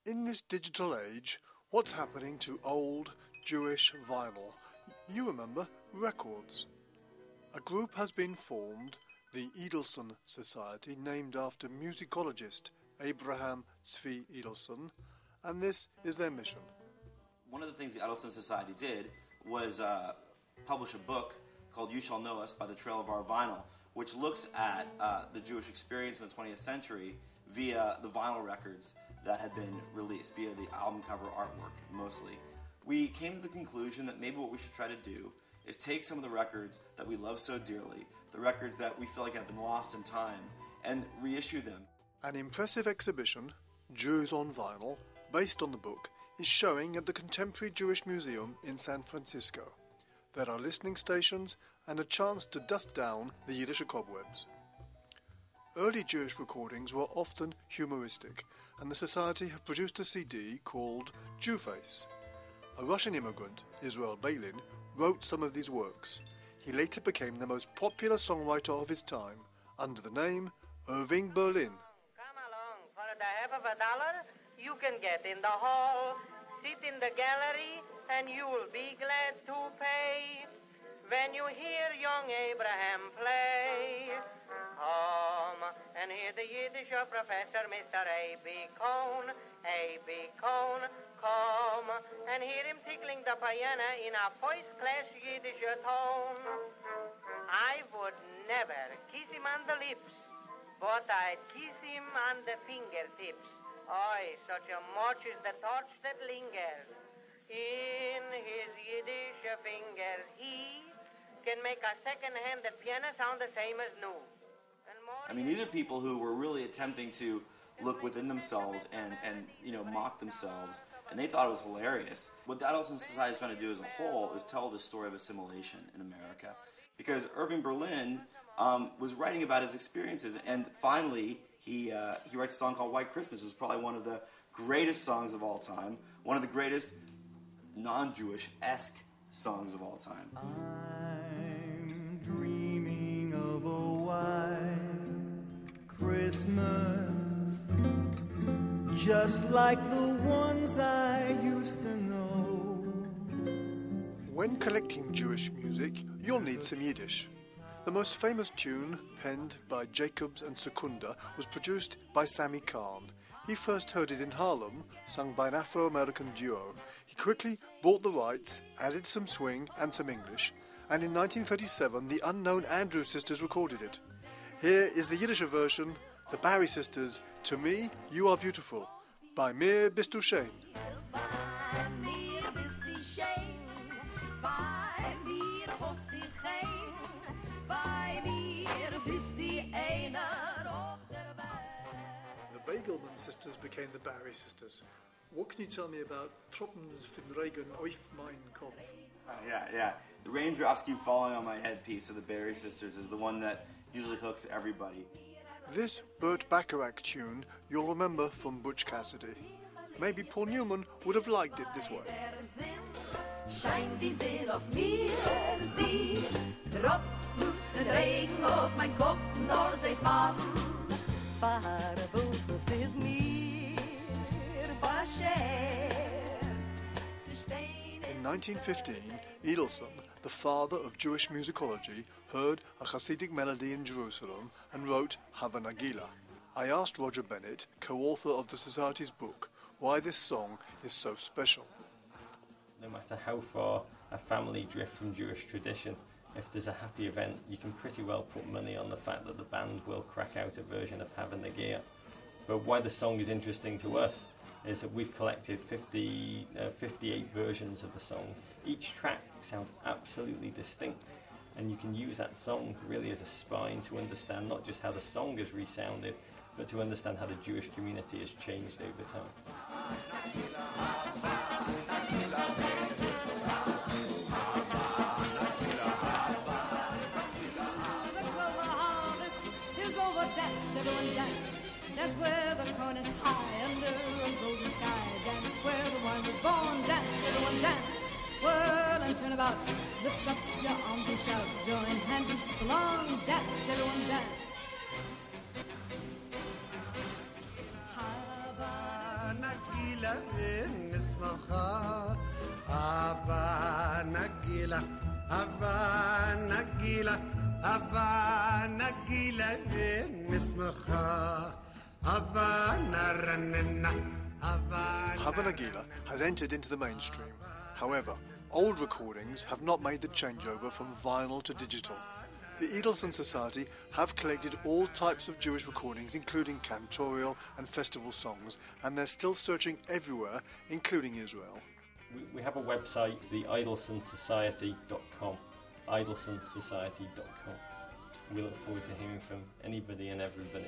In this digital age, what's happening to old Jewish vinyl? You remember records. A group has been formed, the Idelsohn Society, named after musicologist Abraham Tzvi Idelsohn, and this is their mission. One of the things the Idelsohn Society did was publish a book called You Shall Know Us by the Trail of Our Vinyl, which looks at the Jewish experience in the 20th century via the vinyl records that had been released, via the album cover artwork mostly. We came to the conclusion that maybe what we should try to do is take some of the records that we love so dearly, the records that we feel like have been lost in time, and reissue them. An impressive exhibition, Jews on Vinyl, based on the book, is showing at the Contemporary Jewish Museum in San Francisco. There are listening stations and a chance to dust down the Yiddish cobwebs. Early Jewish recordings were often humoristic, and the Society have produced a CD called Jewface. A Russian immigrant, Israel Balin, wrote some of these works. He later became the most popular songwriter of his time, under the name Irving Berlin. Come along, for the half of $1, you can get in the hall, sit in the gallery, and you'll be glad to pay when you hear young Abraham play. Come and hear the Yiddish professor, Mr. A.B. Cohn, A.B. Cohn. Come and hear him tickling the piano in a first-class Yiddish tone. I would never kiss him on the lips, but I'd kiss him on the fingertips. Aye, such a much is the touch that lingers in his Yiddish fingers. He can make a second-hand piano sound the same as new. I mean, these are people who were really attempting to look within themselves and mock themselves, and they thought it was hilarious. What the Idelsohn Society is trying to do as a whole is tell the story of assimilation in America. Because Irving Berlin was writing about his experiences, and finally he writes a song called White Christmas. It's probably one of the greatest songs of all time, one of the greatest non-Jewish-esque songs of all time. I'm dreaming of a white Christmas, just like the ones I used to know. When collecting Jewish music, you'll need some Yiddish. The most famous tune, penned by Jacobs and Secunda, was produced by Sammy Kahn. He first heard it in Harlem, sung by an Afro-American duo. He quickly bought the rights, added some swing and some English, and in 1937 the unknown Andrews Sisters recorded it. Here is the Yiddish version, the Barry Sisters, To Me, You Are Beautiful, by Mir Bist Du Schön. The Begelman sisters became the Barry sisters. What can you tell me about Tropens von Regen auf mein Kopf? Yeah. The raindrops keep falling on my headpiece of the Barry Sisters is the one that usually hooks everybody. This Burt Bacharach tune you'll remember from Butch Cassidy. Maybe Paul Newman would have liked it this way. Scheint die Sonne auf mir, die Tropfen von Regen auf mein Kopf, nur sie fallen. Verbucht ist mir beschert. In 1915, Idelsohn, the father of Jewish musicology, heard a Hasidic melody in Jerusalem and wrote Hava Nagila. I asked Roger Bennett, co-author of the Society's book, why this song is so special. No matter how far a family drift from Jewish tradition, if there's a happy event, you can pretty well put money on the fact that the band will crack out a version of Hava Nagila. But why the song is interesting to us is that we've collected 58 versions of the song. Each track sounds absolutely distinct, and you can use that song really as a spine to understand not just how the song has resounded, but to understand how the Jewish community has changed over time. Everyone dance, dance where the corn is high, under a golden sky, dance where the wine was born, dance, everyone dance, whirl and turn about, lift up your arms and shout, join hands and step along, dance, everyone dance. Hava Nagila. nagila nismacha Ava nagila nismacha Ava naranina Hava Nagila has entered into the mainstream. However, old recordings have not made the changeover from vinyl to digital. The Idelsohn Society have collected all types of Jewish recordings, including cantorial and festival songs, and they're still searching everywhere, including Israel. We have a website, the idelsonsociety.com, idelsonsociety.com. We look forward to hearing from anybody and everybody.